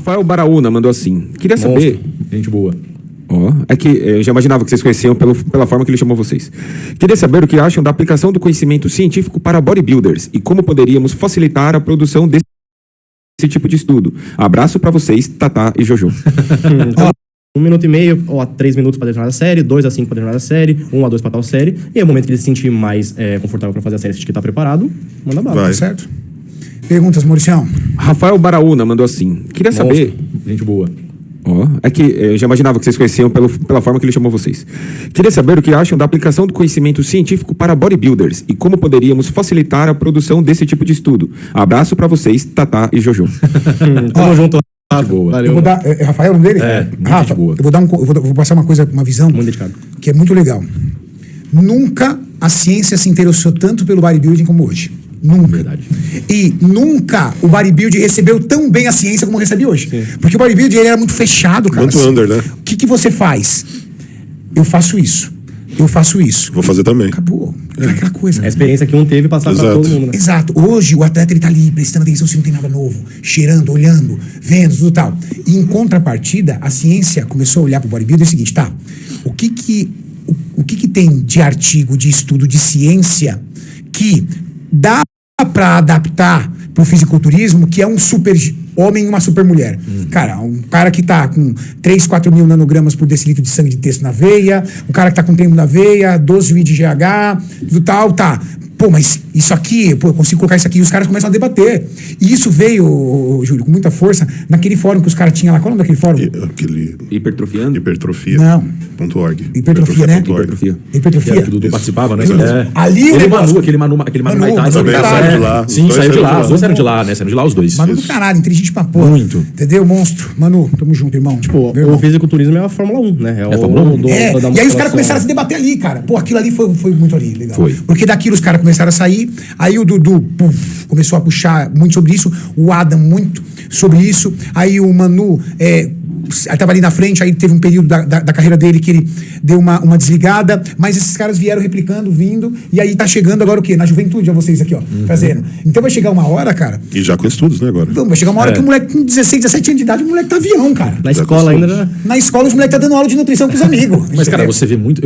Rafael Baraúna mandou assim. Queria saber... Gente boa. É que eu já imaginava que vocês conheciam pela forma que ele chamou vocês. Queria saber o que acham da aplicação do conhecimento científico para bodybuilders e como poderíamos facilitar a produção desse tipo de estudo. Abraço pra vocês, Tatá e Jojo. 1 minuto e meio, ou a 3 minutos para determinada série, 2 a 5 para determinada série, 1 a 2 para tal série. E é o momento que ele se sentir mais confortável para fazer a série, sentir que tá preparado, manda bala. Vai. Certo. Perguntas, Mauricião? Rafael Baraúna mandou assim. Queria saber... Gente boa. É que eu já imaginava que vocês conheciam pela forma que ele chamou vocês. Queria saber o que acham da aplicação do conhecimento científico para bodybuilders e como poderíamos facilitar a produção desse tipo de estudo. Abraço pra vocês, Tatá e Jojo. Tamo junto. Boa. Eu vou dar, Rafael, o nome dele? Rafa, boa. eu vou dar vou passar uma visão Muito dedicado. que é muito legal. Nunca a ciência se interessou tanto pelo bodybuilding como hoje. Nunca. Verdade. E nunca o bodybuilding recebeu tão bem a ciência como recebe hoje. Sim. Porque o bodybuilding ele era muito fechado, cara. Muito under, né? O que você faz? Eu faço isso. Eu faço isso. Vou fazer também. Acabou. É aquela coisa. A experiência que um teve passar para todo mundo, né? Exato. Hoje o atleta ele tá ali prestando atenção se não tem nada novo, cheirando, olhando, vendo, tudo tal. E em contrapartida, a ciência começou a olhar para o bodybuilder e é o seguinte, tá? O que tem de artigo, de estudo, de ciência que dá para adaptar pro fisiculturismo, que é um super homem e uma super mulher. Cara, um cara que tá com 3, 4 mil nanogramas por decilitro de sangue de texto na veia, um cara que tá com tempo na veia, 12 UI de GH, tudo tal, tá. Pô, mas isso aqui, eu consigo colocar isso aqui, e os caras começam a debater. E isso veio, Júlio, com muita força, naquele fórum que os caras tinham lá. Qual é o nome daquele fórum? Aquele... Hipertrofiando? Hipertrofia. Não. .org. Hipertrofia, né? Hipertrofia. Que o Dudu participava, né? Ali Aquele Manu Maitai. Saiu de lá. Sim, saiu de lá. Os dois saíram de lá, né? Saíram de lá os dois. Manu do caralho, inteligente pra porra. Muito. Entendeu? Monstro. Manu, tamo junto, irmão. Tipo, meu irmão. o fisiculturismo é a Fórmula 1, né? É a Fórmula 1. E aí os caras começaram a se debater ali, cara. Pô, aquilo ali foi muito ali, legal. Foi. Porque daquilo os caras começaram a sair, aí o Dudu começou a puxar muito sobre isso, o Adam muito sobre isso, aí o Manu tava ali na frente, aí teve um período da carreira dele que ele deu uma desligada, mas esses caras vieram replicando, vindo, e aí tá chegando agora o quê? Na juventude, a vocês aqui, ó, fazendo. Então vai chegar uma hora, cara... E já com estudos, né, agora? Vai chegar uma hora que o moleque com 16, 17 anos de idade, o moleque tá avião, cara. Na escola ainda, né? Na escola os moleques tá dando aula de nutrição pros amigos. Mas, cara, você vê muito...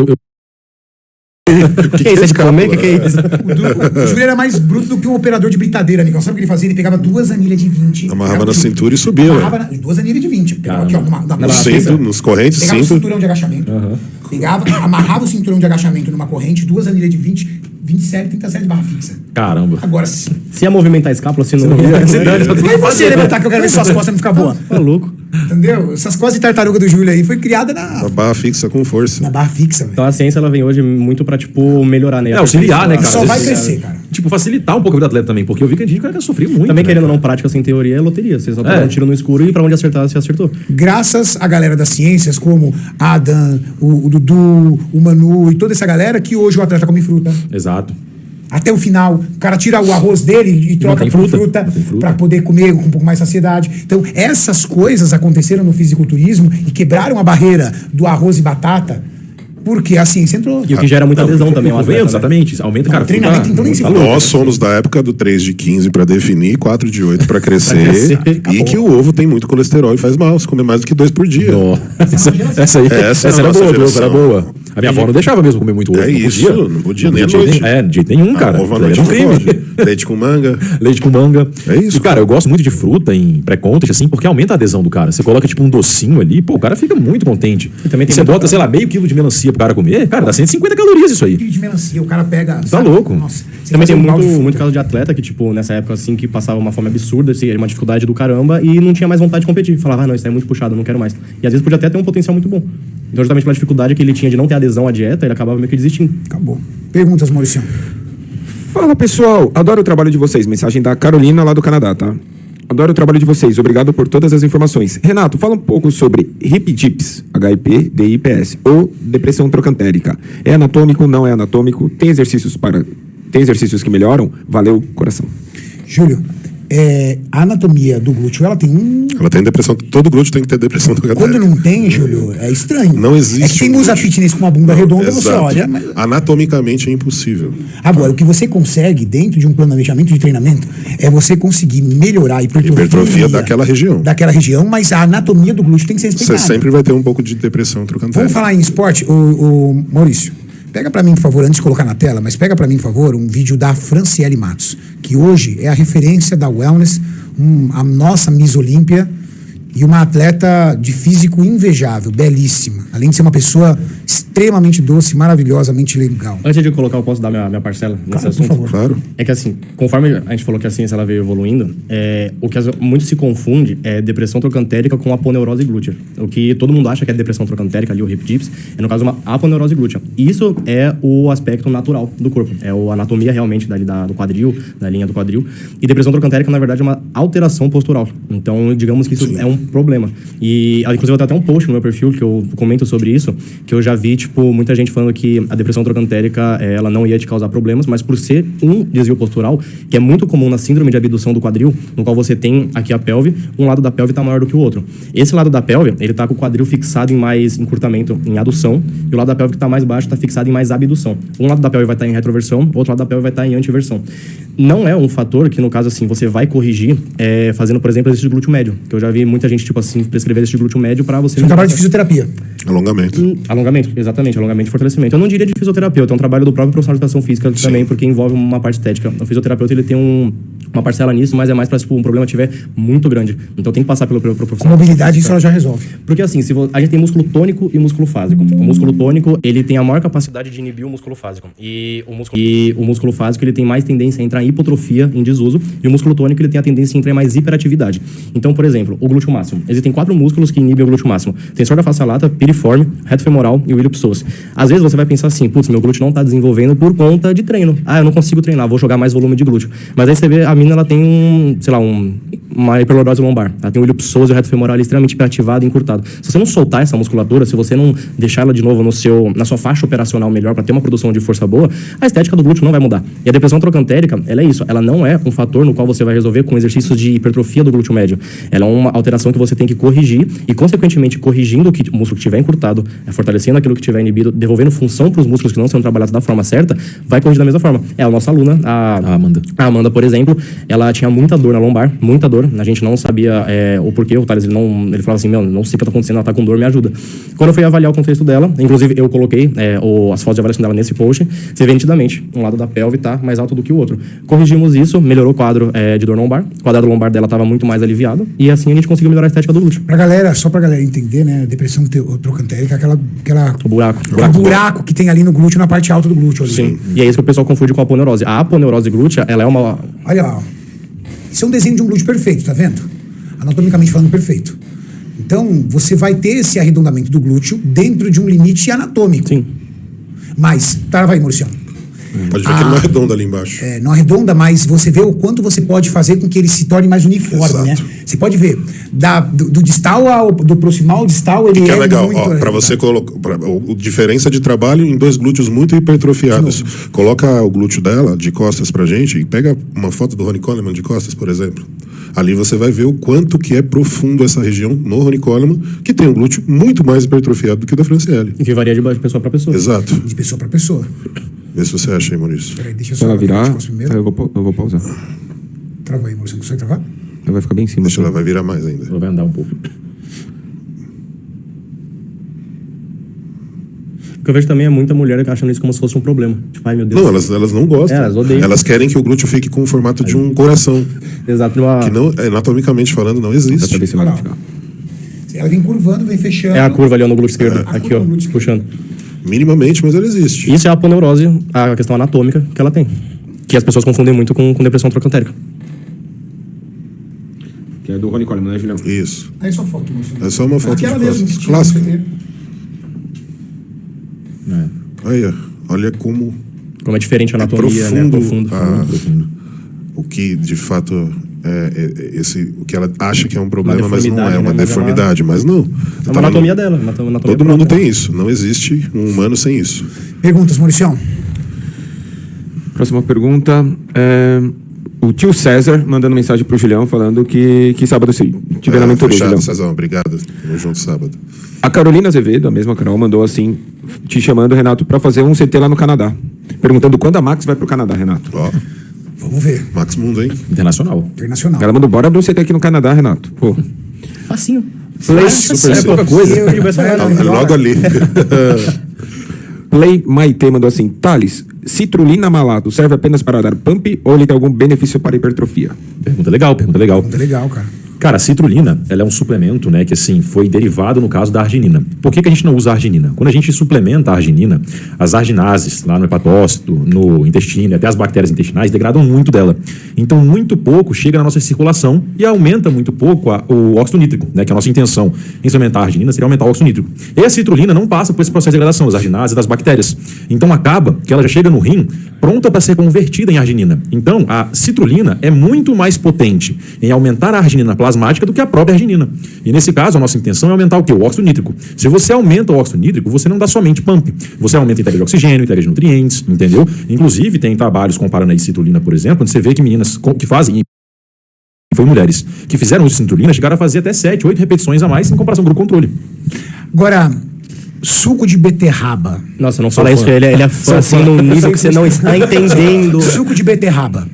Que é isso? É de comer? O que é isso? O Júlio era mais bruto do que um operador de britadeira, amigão. Sabe o que ele fazia? Ele pegava 2 anilhas de 20. Amarrava na cintura e subia, Amarrava 2 anilhas de 20. Pegava aqui, ó, No cinto, nos correntes, pegava o cinto. cinturão de agachamento. Pegava, amarrava o cinturão de agachamento numa corrente, 2 anilhas de 20, 27, 37 barra fixa. Caramba. Agora sim. Se ia movimentar a escápula, se não... Vai você levantar que eu quero ver suas costas não ficar boa. Tá louco. Entendeu? Essas costas de tartaruga do Júlio aí foi criada A barra fixa com força. na barra fixa, velho. Então a ciência, ela vem hoje muito pra, tipo, melhorar, né? auxiliar, né, cara? Só Às vai vezes, crescer, cara. Tipo, facilitar um pouco a vida do atleta também, porque eu vi que a gente sofria muito. Também, né, querendo ou cara? não, prática sem teoria é loteria. Você só dá um tiro no escuro e pra onde acertar, você acertou. Graças à galera das ciências, como Adam, o Dudu, o Manu e toda essa galera, que hoje o atleta come fruta. Exato. Até o final, o cara tira o arroz dele e troca por fruta para poder comer com um pouco mais saciedade. Então, essas coisas aconteceram no fisiculturismo e quebraram a barreira do arroz e batata, porque a ciência entrou. E o que gera muita adesão também. Exatamente. Aumenta, cara. Treinamento, então, nem se fala. Nós somos da época do 3 de 15 para definir e 4 de 8 para crescer. E que o ovo tem muito colesterol e faz mal. Você come mais do que 2 por dia. Essa era nossa boa, geração. era boa. A minha avó não deixava mesmo comer muito ovo. É isso, não podia nem à noite. De jeito nenhum, cara. Ovo à noite não pode. Leite com manga. Leite com manga. É isso. E, cara, eu gosto muito de fruta em pré-contest, assim, porque aumenta a adesão do cara. Você coloca, tipo, um docinho ali, pô, o cara fica muito contente. E também você bota, sei lá, meio quilo de melancia pro cara comer, cara, dá 150 calorias isso aí. De melancia, o cara pega... Tá louco. Nossa, também tem muito caso de atleta que, tipo, nessa época, assim, que passava uma fome absurda, assim, uma dificuldade do caramba e não tinha mais vontade de competir. Falava, não, isso aí é muito puxado, eu não quero mais. E às vezes podia até ter um potencial muito bom. Então, justamente pela dificuldade que ele tinha de não ter adesão à dieta, ele acabava meio que desistindo. Acabou. Perguntas, Maurício. Fala, pessoal. Adoro o trabalho de vocês. Mensagem da Carolina, lá do Canadá, tá? Adoro o trabalho de vocês. Obrigado por todas as informações. Renato, fala um pouco sobre hip dips, HIP, DIPS, ou depressão trocantérica. É anatômico, não é anatômico? Tem exercícios que melhoram? Valeu, coração. Júlio, a anatomia do glúteo, ela tem um... Ela tem depressão, todo glúteo tem que ter depressão trocantérica. Quando não tem, Júlio, é estranho. Não existe É que quem um usa glúteo. fitness com uma bunda redonda, você Exato. olha... Mas... Anatomicamente é impossível. Agora, o que você consegue, dentro de um planejamento de treinamento, é você conseguir melhorar a Hipertrofia daquela região. Daquela região, mas a anatomia do glúteo tem que ser Você respeitada. sempre vai ter um pouco de depressão trocantérica. Vamos falar em esporte, o Maurício. Pega pra mim, por favor, antes de colocar na tela, mas pega pra mim, por favor, um vídeo da Franciele Matos, que hoje é a referência da wellness, a nossa Miss Olímpia e uma atleta de físico invejável, belíssima. Além de ser uma pessoa extremamente doce, maravilhosamente legal. Antes de colocar, eu posso dar minha parcela nesse Claro, assunto? por favor. Claro. É que assim, conforme a gente falou que a ciência ela veio evoluindo, o que muito se confunde é depressão trocantérica com aponeurose glútea. O que todo mundo acha que é depressão trocantérica, ali o hip dips, é no caso uma aponeurose glútea. Isso é o aspecto natural do corpo, é a anatomia realmente do quadril, da linha do quadril. E depressão trocantérica, na verdade, é uma alteração postural. Então, digamos que isso é um problema. E, inclusive, eu tenho até um post no meu perfil que eu comento sobre isso, que eu já vi, tipo, muita gente falando que a depressão trocantérica, ela não ia te causar problemas, mas por ser um desvio postural, que é muito comum na síndrome de abdução do quadril, no qual você tem aqui a pelve, um lado da pelve tá maior do que o outro. Esse lado da pelve, ele tá com o quadril fixado em mais encurtamento, em adução, e o lado da pelve que tá mais baixo tá fixado em mais abdução. Um lado da pelve vai estar em retroversão, o outro lado da pelve vai estar em antiversão. Não é um fator que, no caso, assim, você vai corrigir fazendo, por exemplo, exercício de glúteo médio, que eu já vi muita gente, tipo assim, prescrever exercício de glúteo médio pra você... Isso é um trabalho de fisioterapia. Alongamento. Alongamento, exatamente, alongamento e fortalecimento. Eu não diria de fisioterapeuta, é um trabalho do próprio profissional de educação física também, porque envolve uma parte estética. O fisioterapeuta, ele tem uma parcela nisso, mas é mais pra, tipo, um problema tiver muito grande. Então tem que passar pelo Com profissional. mobilidade, isso ela já resolve. Porque assim, a gente tem músculo tônico e músculo fásico. O músculo tônico, ele tem a maior capacidade de inibir o músculo fásico. E o músculo fásico, ele tem mais tendência a entrar em hipotrofia, em desuso. E o músculo tônico, ele tem a tendência a entrar em mais hiperatividade. Então, por exemplo, o glúteo máximo. Existem 4 músculos que inibem o glúteo máximo. Tensor da face lata, piriforme, reto femoral e o ilho psoas. Às vezes você vai pensar assim, putz, meu glúteo não tá desenvolvendo por conta de treino. Ah, eu não consigo treinar, vou jogar mais volume de glúteo. Mas aí você vê, a mina, ela tem uma hiperlordose lombar. Ela tem o ilho psoas e o reto femoral extremamente hiperativado e encurtado. Se você não soltar essa musculatura, se você não deixar ela de novo na sua faixa operacional melhor para ter uma produção de força boa, a estética do glúteo não vai mudar. E a depressão trocantérica, ela é isso. Ela não é um fator no qual você vai resolver com exercícios de hipertrofia do glúteo médio. Ela é uma alteração que você tem que corrigir e, consequentemente, corrigindo o músculo que tiver encurtado, fortalecendo aquilo que tiver inibido, devolvendo função para os músculos que não são trabalhados da forma certa, vai corrigir da mesma forma. A nossa aluna, a Amanda. A Amanda, por exemplo, ela tinha muita dor na lombar, muita dor. A gente não sabia o porquê. O Thales, ele falava assim, não sei o que tá acontecendo, ela tá com dor, me ajuda. Quando eu fui avaliar o contexto dela, inclusive eu coloquei as fotos de avaliação dela nesse post, você vê nitidamente, um lado da pelve tá mais alto do que o outro. Corrigimos isso, melhorou o quadro de dor lombar, o quadrado lombar dela tava muito mais aliviado, e assim a gente conseguiu melhorar a estética do glúteo. Só pra galera entender, né? Depressão trocantérica, O buraco. o buraco que tem ali no glúteo, na parte alta do glúteo. Ali. Sim. E é isso que o pessoal confunde com a aponeurose. A aponeurose glútea, ela é uma... Olha lá, ó. Isso é um desenho de um glúteo perfeito, tá vendo? Anatomicamente falando, perfeito. Então, você vai ter esse arredondamento do glúteo dentro de um limite anatômico. Sim. Mas, tá, vai, Maurício. Pode ver que ele não é redondo ali embaixo. Não arredonda, mas você vê o quanto você pode fazer com que ele se torne mais uniforme, Exato. né? Você pode ver, do distal do proximal ao distal, ele Que é legal, muito ó, para arredondado. você colocar diferença de trabalho em 2 glúteos muito hipertrofiados. Coloca o glúteo dela de costas pra gente e pega uma foto do Ronnie Coleman de costas, por exemplo. Ali você vai ver o quanto que é profundo essa região no Ronnie Coleman, que tem um glúteo muito mais hipertrofiado do que o da Franciele. Que varia de pessoa para pessoa. Exato. De pessoa para pessoa. Vê se você acha aí, Maurício. Peraí, deixa eu Se ela virar, as primeiro. aí eu vou pausar. Trava aí, Maurício. Consegue travar? Ela vai ficar bem em cima. Deixa ela vai virar mais ainda. Vai andar um pouco. O que eu vejo também é muita mulher achando isso como se fosse um problema. Tipo, ai meu Deus. Não, elas não gostam. Elas odeiam. Elas querem que o glúteo fique com o formato de um coração. Exato. Que não, anatomicamente falando, não Dá pra existe. ver se ela vai ficar. Ela vem curvando, vem fechando. É a curva ali ó, no glúteo esquerdo. A Aqui, curva ó, no glúteo puxando. Minimamente, mas ela existe. Isso é a aponeurose, a questão anatômica que ela tem. Que as pessoas confundem muito com depressão trocantérica. Que é do Ronnie Coleman, né, Julião? Isso. Aí só foto, Maurício. É só uma foto Aquela de mesmo costas. que tinha Clássico. no CD. Aí, ó. Olha como Como é diferente a é anatomia, né? profundo, Profundo. o que de fato o que ela acha que é um problema, mas não deformidade, é uma né? Mas deformidade, mas não. É uma anatomia dela. Uma anatomia Todo mundo própria. tem isso. Não existe um humano sem isso. Perguntas, Mauricião? Próxima pergunta. O tio César mandando mensagem pro Julião falando que sábado se tiver na mentoria, fechado, Julião. Cezão, obrigado. Tamo junto sábado. A Carolina Azevedo, a mesma Carol, mandou assim, te chamando, Renato, pra fazer um CT lá no Canadá. Perguntando quando a Max vai pro Canadá, Renato. Ó, Vamos ver. Max Mundo, hein? Internacional. Internacional. Ela mandou, bora abrir um CT aqui no Canadá, Renato. Pô. Facinho. Play, É pouca coisa. Logo ali. Play Maite mandou assim, Thales, citrulina malato serve apenas para dar pump ou ele tem algum benefício para hipertrofia? Pergunta legal. Muito legal, cara. Cara, a citrulina, ela é um suplemento, né, que assim, foi derivado no caso da arginina. Por que a gente não usa a arginina? Quando a gente suplementa a arginina, as arginases lá no hepatócito, no intestino e até as bactérias intestinais degradam muito dela. Então, muito pouco chega na nossa circulação e aumenta muito pouco o óxido nítrico, né, que é a nossa intenção. Em se aumentar a arginina, seria aumentar o óxido nítrico. E a citrulina não passa por esse processo de degradação, das arginases e das bactérias. Então, acaba que ela já chega no rim pronta para ser convertida em arginina. Então, a citrulina é muito mais potente em aumentar a arginina plasmática do que a própria arginina. E nesse caso, a nossa intenção é aumentar o quê? O óxido nítrico. Se você aumenta o óxido nítrico, você não dá somente pump. Você aumenta a entrega de oxigênio, entrega de nutrientes, entendeu? Inclusive, tem trabalhos comparando aí citrulina, por exemplo, onde você vê que meninas que fazem, foi mulheres que fizeram uso de citrulina, chegaram a fazer até 7, 8 repetições a mais em comparação com o grupo controle. Agora, suco de beterraba. Nossa, não fala isso, que ele é fã assim num nível que você não está entendendo. Suco de beterraba.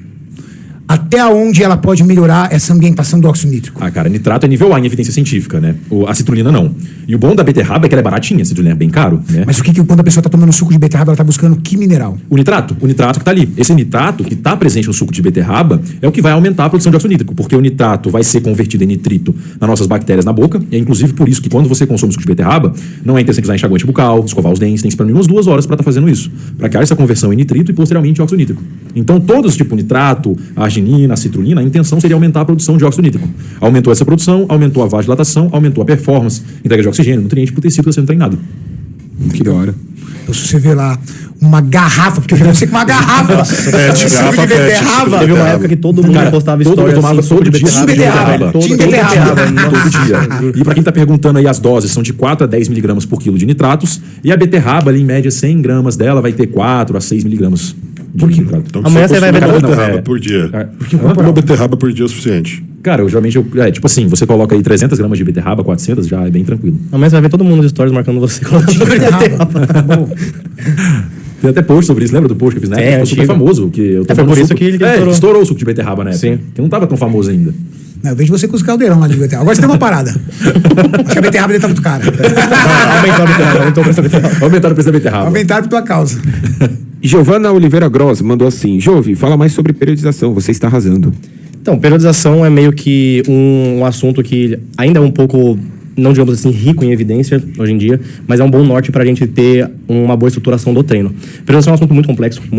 Até onde ela pode melhorar essa ambientação do óxido nítrico? Ah, cara, nitrato é nível A em evidência científica, né? A citrulina não. E o bom da beterraba é que ela é baratinha, a citrulina é bem caro, né? Mas o que quando a pessoa está tomando suco de beterraba, ela está buscando que mineral? O nitrato que tá ali. Esse nitrato que tá presente no suco de beterraba é o que vai aumentar a produção de óxido nítrico, porque o nitrato vai ser convertido em nitrito nas nossas bactérias na boca, e é inclusive por isso que quando você consome suco de beterraba, não é interessante usar enxaguante bucal, escovar os dentes, tem que esperar umas 2 horas para estar fazendo isso, para que haja essa conversão em nitrito e posteriormente óxido nítrico. Então, todos, tipo nitrato, a arginina, a citrulina, a intenção seria aumentar a produção de óxido nítrico. Aumentou essa produção, aumentou a vasodilatação, aumentou a performance, entrega de oxigênio, nutriente para o tecido que está sendo treinado. Que da hora. Então, se você vê lá uma garrafa, porque eu quero ser com uma garrafa. Garrafa PET. Teve uma época que todo mundo postava todo história mundo tomava assim, todo dia suco de beterraba. todo Suco de dia. beterraba. Todo dia. E para quem tá perguntando aí, as doses são de 4 a 10 miligramas por quilo de nitratos, e a beterraba ali, em média 100 gramas dela vai ter 4 a 6 miligramas de nitrato. Então, Amanhã se você vai ver uma todo- beterraba por dia. Uma beterraba por dia é o suficiente. Cara, tipo assim, você coloca aí 300 gramas de beterraba, 400, já é bem tranquilo. Amanhã você vai ver todo mundo nos stories marcando você. Beterraba. Tá bom. Tem até post sobre isso, lembra do post que eu fiz na época? Ficou super antigo. famoso. Que eu Foi tomando por isso suco. que ele estourou. Estourou o suco de beterraba na época. Sim. Que não tava tão famoso ainda. Não, eu vejo você com os caldeirão lá de beterraba. Agora você tem uma parada. Acho que a beterraba dele tá muito cara. Aumentou a beterraba, aumentou o preço da beterraba. Aumentaram o preço da beterraba. Aumentaram por tua causa. Giovana Oliveira Gross mandou assim, Jove, fala mais sobre periodização, você está arrasando. Então, periodização é meio que um assunto que ainda é um pouco, não digamos assim, rico em evidência hoje em dia, mas é um bom norte pra gente ter uma boa estruturação do treino. Periodização é um assunto muito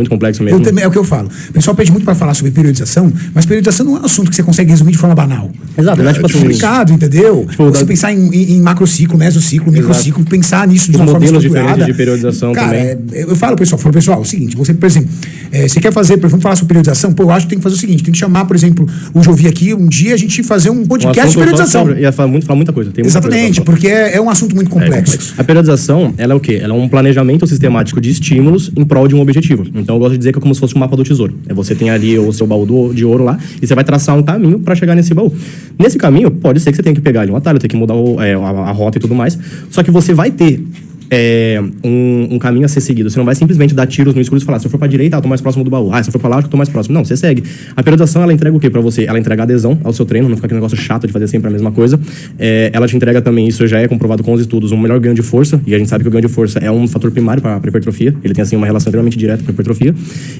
complexo mesmo. Eu também, é o que eu falo. O pessoal pede muito para falar sobre periodização, mas periodização não é um assunto que você consegue resumir de forma banal. Exato, né? Tipo É assim, complicado, entendeu? Você pensar em macrociclo, mesociclo, microciclo, pensar nisso de uma forma modelos estruturada. diferentes de periodização Cara, também. eu falo, pessoal, é o seguinte, você, por exemplo, você quer fazer, vamos falar sobre periodização, pô, eu acho que tem que fazer o seguinte, tem que chamar, por exemplo, o Jovi aqui, um dia a gente fazer um podcast de periodização. Ia falar muita coisa. Tem muita Exatamente, coisa pra falar. porque é um assunto muito complexo. A periodização, ela é o quê? Ela é um planejamento sistemático de estímulos em prol de um objetivo. Então eu gosto de dizer que é como se fosse um mapa do tesouro. Você tem ali o seu baú de ouro lá e você vai traçar um caminho para chegar nesse baú. Nesse caminho, pode ser que você tenha que pegar ali um atalho, ter que mudar a rota e tudo mais. Só que você vai ter um caminho a ser seguido. Você não vai simplesmente dar tiros no escuro e falar, se eu for pra direita, eu tô mais próximo do baú. Se eu for pra lá, eu tô mais próximo. Não, você segue. A periodização, ela entrega o quê pra você? Ela entrega adesão ao seu treino, não fica aquele negócio chato de fazer sempre a mesma coisa. Ela te entrega também, isso já é comprovado com os estudos, um melhor ganho de força, e a gente sabe que o ganho de força é um fator primário para a hipertrofia. Ele tem, assim, uma relação extremamente direta com a hipertrofia.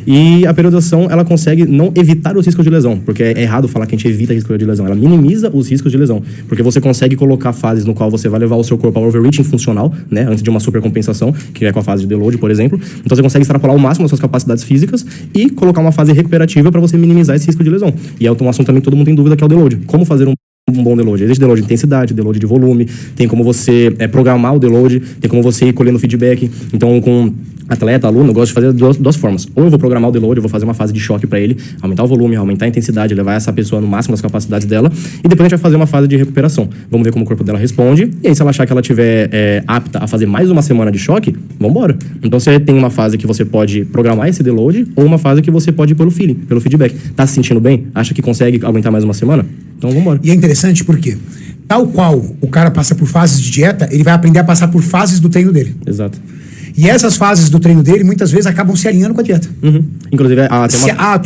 E a periodização, ela consegue não evitar os riscos de lesão, porque é errado falar que a gente evita riscos de lesão. Ela minimiza os riscos de lesão, porque você consegue colocar fases no qual você vai levar o seu corpo ao overreaching funcional, né, antes de uma supercompensação, que é com a fase de deload, por exemplo. Então você consegue extrapolar o máximo das suas capacidades físicas e colocar uma fase recuperativa para você minimizar esse risco de lesão. E é um assunto também que todo mundo tem dúvida, que é o deload. Como fazer um bom deload? Existe deload de intensidade, deload de volume, tem como você programar o deload, tem como você ir colhendo feedback. Então, com atleta, aluno, eu gosto de fazer duas formas. Ou eu vou programar o deload, eu vou fazer uma fase de choque para ele, aumentar o volume, aumentar a intensidade, levar essa pessoa no máximo das capacidades dela, e depois a gente vai fazer uma fase de recuperação. Vamos ver como o corpo dela responde, e aí se ela achar que ela estiver apta a fazer mais uma semana de choque, vambora. Então você tem uma fase que você pode programar esse deload, ou uma fase que você pode ir pelo feeling, pelo feedback. Tá se sentindo bem? Acha que consegue aguentar mais uma semana? Então vambora. E é interessante porque, tal qual o cara passa por fases de dieta, ele vai aprender a passar por fases do treino dele. Exato. E essas fases do treino dele, muitas vezes, acabam se alinhando com a dieta. Uhum. Inclusive,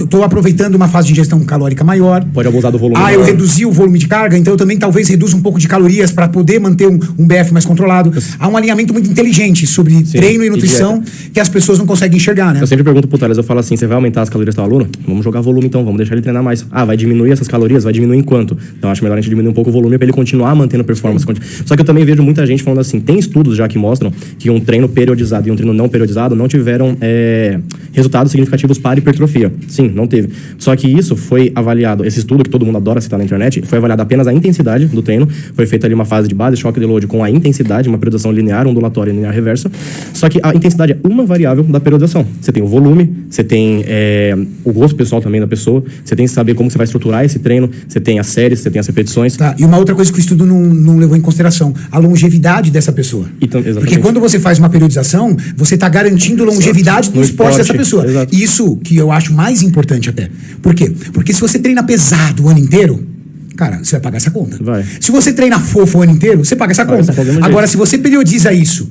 Tô aproveitando uma fase de ingestão calórica maior. Pode abusar do volume. Eu reduzi o volume de carga, então eu também talvez reduza um pouco de calorias para poder manter um BF mais controlado. Há um alinhamento muito inteligente sobre treino e nutrição que as pessoas não conseguem enxergar, né? Eu sempre pergunto pro Thales, eu falo assim, você vai aumentar as calorias do teu aluno? Vamos jogar volume então, vamos deixar ele treinar mais. Vai diminuir essas calorias? Vai diminuir em quanto? Então acho melhor a gente diminuir um pouco o volume para ele continuar mantendo performance. Só que eu também vejo muita gente falando assim, tem estudos já que mostram que um treino periodizado e um treino não periodizado não tiveram resultados significativos para hipertrofia. Sim, não teve. Só que isso foi avaliado, esse estudo que todo mundo adora citar na internet, foi avaliado apenas a intensidade do treino, foi feita ali uma fase de base, choque de load com a intensidade, uma periodização linear, ondulatória e linear reversa, só que a intensidade é uma variável da periodização. Você tem o volume, você tem o gosto pessoal também da pessoa, você tem que saber como você vai estruturar esse treino, você tem as séries, você tem as repetições. Tá, e uma outra coisa que o estudo não levou em consideração, a longevidade dessa pessoa. Porque quando você faz uma periodização, você está garantindo longevidade do esporte dessa pessoa. Exato. Isso que eu acho mais importante até. Por quê? Porque se você treina pesado o ano inteiro, cara, você vai pagar essa conta. Vai. Se você treina fofo o ano inteiro, você paga essa conta. Agora, se você periodiza isso,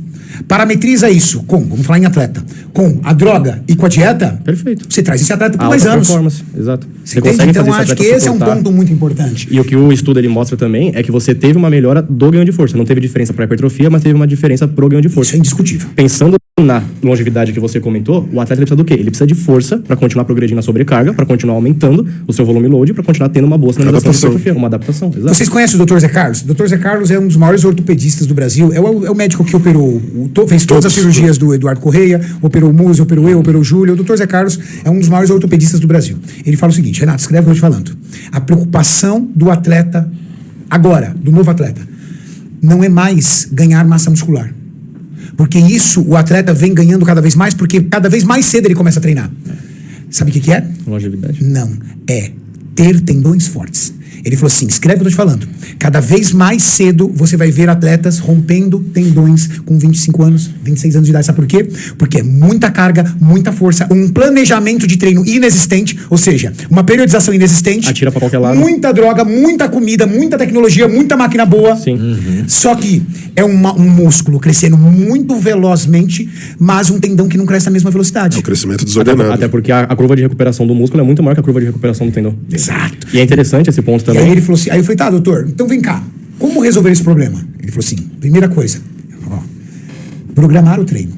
parametriza isso vamos falar em atleta, com a droga e com a dieta, perfeito. Você traz esse atleta por A mais alta anos. performance. Exato. Você consegue então, acho que esse é um ponto muito importante. E o que o estudo ele mostra também é que você teve uma melhora do ganho de força. Não teve diferença para hipertrofia, mas teve uma diferença pro ganho de força. Isso é indiscutível. Pensando na longevidade que você comentou, o atleta ele precisa do quê? Ele precisa de força para continuar progredindo na sobrecarga, para continuar aumentando o seu volume load, para continuar tendo uma boa sinalização de hipertrofia, uma adaptação. Exato. Vocês conhecem o Dr. Zé Carlos? O Dr. Zé Carlos é um dos maiores ortopedistas do Brasil. É o médico que operou, fez todas as cirurgias do Eduardo Correia, operou o Muzi, operou eu, operou o Júlio. O Dr. Zé Carlos é um dos maiores ortopedistas do Brasil. Ele fala o seguinte, Renato, escreve o que eu estou te falando. A preocupação do atleta agora, do novo atleta, não é mais ganhar massa muscular. Porque isso o atleta vem ganhando cada vez mais, porque cada vez mais cedo ele começa a treinar. Sabe o que é? Longevidade. Não, é ter tendões fortes. Ele falou assim, escreve o que eu tô te falando. Cada vez mais cedo você vai ver atletas rompendo tendões com 25 anos, 26 anos de idade. Sabe por quê? Porque é muita carga, muita força, um planejamento de treino inexistente, ou seja, uma periodização inexistente. Atira pra qualquer lado. Muita droga, muita comida, muita tecnologia, muita máquina boa. Sim. Só que é um músculo crescendo muito velozmente, mas um tendão que não cresce na mesma velocidade. É o crescimento desordenado. Até porque a curva de recuperação do músculo é muito maior que a curva de recuperação do tendão. Exato. E é interessante esse ponto também. E aí ele falou assim, aí eu falei, tá, doutor, então vem cá, como resolver esse problema? Ele falou assim, primeira coisa, programar o treino.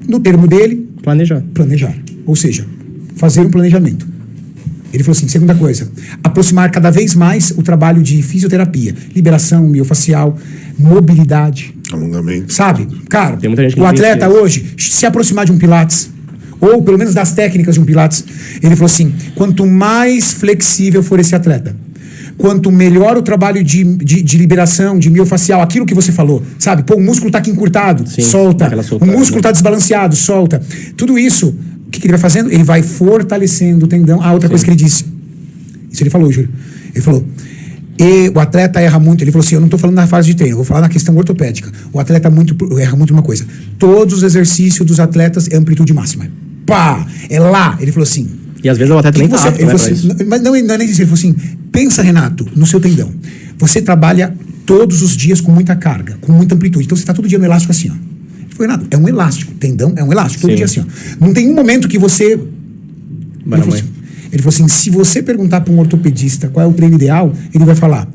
No termo dele, Planejar. Ou seja, fazer um planejamento. Ele falou assim, segunda coisa, aproximar cada vez mais o trabalho de fisioterapia, liberação miofascial, mobilidade. Alongamento. Sabe? Cara, Tem muita gente que o não atleta entende hoje, se aproximar de um pilates, ou pelo menos das técnicas de um pilates, ele falou assim, quanto mais flexível for esse atleta, quanto melhor o trabalho de liberação, de miofascial, aquilo que você falou, sabe? Pô, o músculo tá aqui encurtado, Sim, solta. aquela O soltada, músculo né? tá desbalanceado, solta. Tudo isso, o que ele vai fazendo? Ele vai fortalecendo o tendão. Outra coisa que ele disse. Isso ele falou, Júlio. Ele falou, e o atleta erra muito. Ele falou assim, eu não tô falando na fase de treino, eu vou falar na questão ortopédica. O atleta erra muito uma coisa. Todos os exercícios dos atletas é amplitude máxima. Pá! É lá. Ele falou assim... E às vezes o atleta nem tá apto, ele né, falou pra assim, isso. mas não é nem isso. Ele falou assim, pensa, Renato, no seu tendão. Você trabalha todos os dias com muita carga, com muita amplitude. Então você está todo dia no elástico assim, ó. Ele falou, Renato, é um elástico. Tendão é um elástico. Todo Sim. dia assim, ó. Não tem um momento que você... Vai na mãe. Ele falou assim, se você perguntar para um ortopedista qual é o treino ideal, ele vai falar,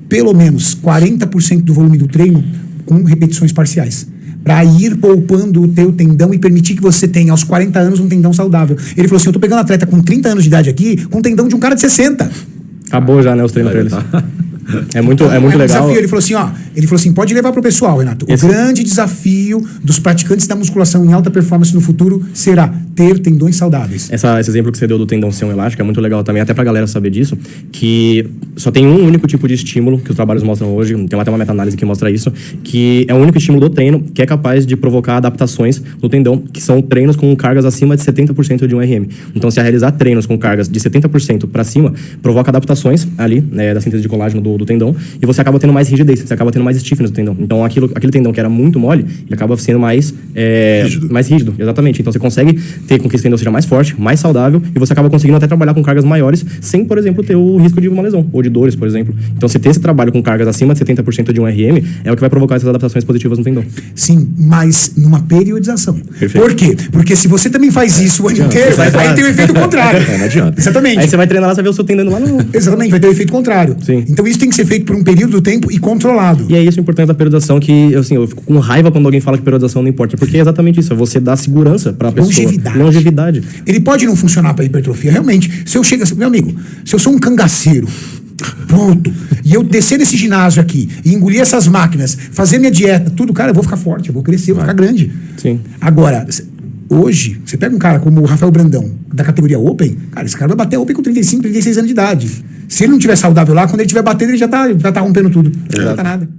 pelo menos 40% do volume do treino com repetições parciais. Para ir poupando o teu tendão e permitir que você tenha aos 40 anos um tendão saudável. Ele falou assim, eu tô pegando um atleta com 30 anos de idade aqui, com um tendão de um cara de 60. Acabou já, né, os treinos pra eles. É muito um legal. Desafio. Ele falou assim, pode levar pro pessoal, Renato. O grande desafio dos praticantes da musculação em alta performance no futuro será ter tendões saudáveis. Esse exemplo que você deu do tendão ser um elástico é muito legal também, até pra galera saber disso, que só tem um único tipo de estímulo que os trabalhos mostram hoje, tem até uma meta-análise que mostra isso, que é o único estímulo do treino que é capaz de provocar adaptações no tendão, que são treinos com cargas acima de 70% de 1 RM. Então, se a realizar treinos com cargas de 70% para cima, provoca adaptações ali, né, da síntese de colágeno do tendão, e você acaba tendo mais rigidez, você acaba tendo mais stiffness do tendão. Então, aquele tendão que era muito mole, ele acaba sendo mais rígido, exatamente. Então, você consegue ter com que esse tendão seja mais forte, mais saudável, e você acaba conseguindo até trabalhar com cargas maiores, sem, por exemplo, ter o risco de uma lesão, ou de dores, por exemplo. Então, você ter esse trabalho com cargas acima de 70% de 1 RM é o que vai provocar essas adaptações positivas no tendão. Sim, mas numa periodização. Perfeito. Por quê? Porque se você também faz isso o ano inteiro, aí tem o efeito contrário. Não adianta. Exatamente. Aí você vai treinar lá, você vê o seu tendão lá no... Exatamente, vai ter o efeito contrário. Sim. Então isso tem que ser feito por um período do tempo e controlado. E é isso o importante da periodização, que assim, eu fico com raiva quando alguém fala que periodização não importa, porque é exatamente isso, é você dar segurança pra pessoa. Longevidade. Ele pode não funcionar para hipertrofia, realmente. Se eu chego assim, meu amigo, se eu sou um cangaceiro, pronto, e eu descer nesse ginásio aqui e engolir essas máquinas, fazer minha dieta, tudo, cara, eu vou ficar forte, eu vou crescer, eu vou ficar grande. Sim. Agora, hoje, você pega um cara como o Rafael Brandão, da categoria Open, cara, esse cara vai bater Open com 35, 36 anos de idade. Se ele não estiver saudável lá, quando ele estiver batendo, ele já tá rompendo tudo. Não tá nada.